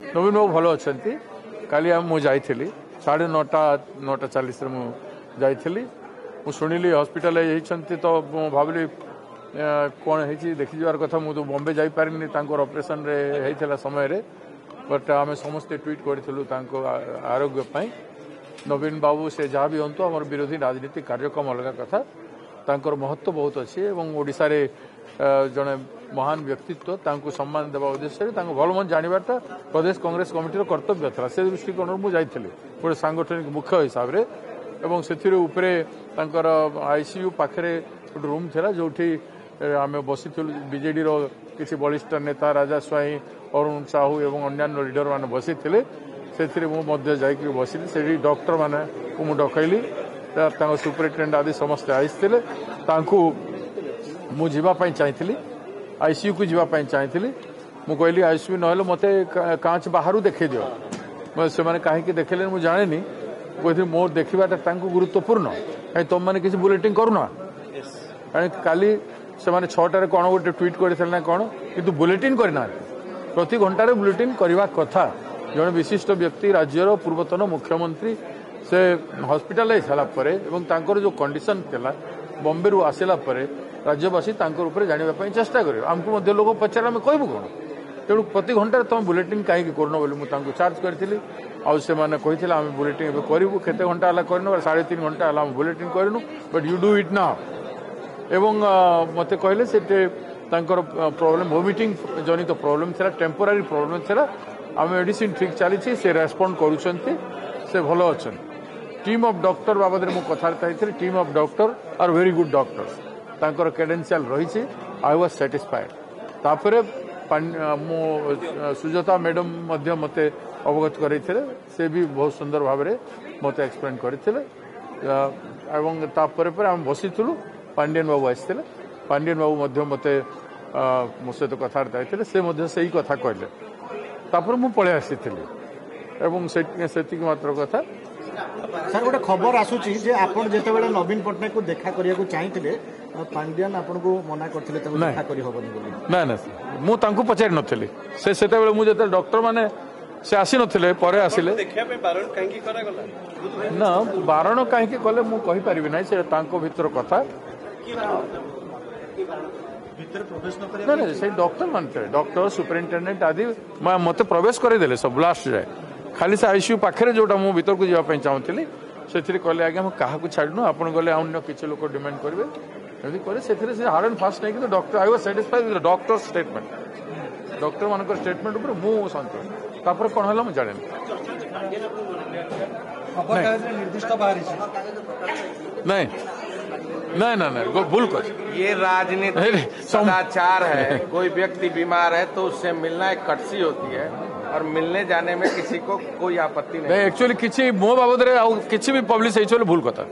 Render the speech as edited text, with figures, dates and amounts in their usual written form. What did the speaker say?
नवीन बाबू भल अच्छा काली मुझे 9:40 शुणिली हॉस्पिटलाइज तो भाविली कौन है देखी जार कथा मुझे बॉम्बे जापारे ऑपरेशन होता समय बट आम समस्ते ट्वीट करूँ आरोग्य नवीन बाबू से जहाँ भी हूँ आम विरोधी राजनीतिक कार्यक्रम अलग कथा महत्व बहुत अच्छी ओडिशा रे जड़े महान व्यक्तित्व सम्मान देवा उद्देश्य भल मन जानवाटा प्रदेश कांग्रेस कमिटी कर्तव्य था से दृष्टिकोण मुझे गोटे सांगठनिक मुख्य हिसाब से आईसीयू पाखे गोटे रूम था जो आम बसी बीजेडी किसी बलिष्ठ नेता राजा स्वाई अरुण साहू और अन्य लीडर मैंने बसी से बसी से डॉक्टर मान डकैली सुपरिटेडेंट आदि समस्ते आईते मुझे चाहिए आईसीयू को जीवाई चाहिए मुझे कहली आईसीयू ना मत कांच बाहर देखे दियो से मैंने कहीं देखेले मुझे जाने कहते मोर देखाटा गुरुत्वपूर्ण कहीं तुम मैंने किसी बुलेटिन करूना काली से 6टार कौन गोटे ट्वीट करते ना कौन किंतु बुलेटिन करना प्रति घंटार बुलेटिन करने कथा जड़े विशिष्ट व्यक्ति राज्यर पूर्वतन मुख्यमंत्री से हॉस्पिटलाइज होगापर जो कंडीशन था बॉम्बे रू आसला राज्यवासी जानवाई चेष्टा कर आमको लोक पचार आम कहूँ कौन तेणु प्रति घंटे तुम बुलेटिन कहीं करन बोली मुझे चार्ज करी आम बुलेटिन करूँ केते घंटा है कर 3.5 घंटा है बुलेटिन करूँ बट यू डू इट ना एवं मत कहले से प्रॉब्लम वोमिटिंग जनित प्रॉब्लम था टेम्पोरारी प्रॉब्लम था आम मेडिसिन ठीक चली से रेस्पॉन्ड करुँच से भल अच्छा टीम ऑफ डॉक्टर बाबद में कथबार्ता होती team of doctor R very good doctors तांकर क्रेडेंशियल रही आई वाज सैटिस्फाइड तापर मो सुजाता मैडम मत अवगत करे से भी बहुत सुंदर भाव में मत एक्सप्लेन करते आम बसीलु पांडियन बाबू आसते पांडियन बाबू मत मो सहित कथबार्ता होते से कथा कहले तापर मु पळे आसी मात्र कथा सर गोटे खबर आसूची जे आपण जेतेबेले नवीन पटनायक को देखा करिया को चाहिथिले पांडियन आपन को मना करथिले त देखा करि होबनी बोली ना ना मु तांको पचारि नथली से सेतेबेले मु जेते डॉक्टर माने से आसी नथिले परे आसिले देखिया पे बारण काहे की करा गला ना बारण काहे की कले मु कहि परिबि नै से तांको भीतर कथा भीतर प्रवेश न करिया ना से डॉक्टर मानते डॉक्टर सुपरिटेंडेंट आदि मते प्रवेश करे देले सब लास्ट जाए खाली से आईसीयू पाखे जोटा मुझे भीतर को जावाई चाहूँगी से कहले आज्ञा क्या छाड़ू आप गले अन्य किसी लोग डिमांड करेंगे एमती करे से हार्ड एंड फास्ट नहीं कि doctor I was satisfied with doctor statement doctor मान स्टेटमेंट उपर मु संतोष तापर कौन है मुझे जाने नहीं नहीं ना नहीं भूल कर ये राजनीतिक सदाचार है कोई व्यक्ति बीमार है तो उससे मिलना एक कटसी होती है और मिलने जाने में किसी को कोई आपत्ति नहीं एक्चुअली किसी मो बाबद किसी भी पब्लिश भूल कथा।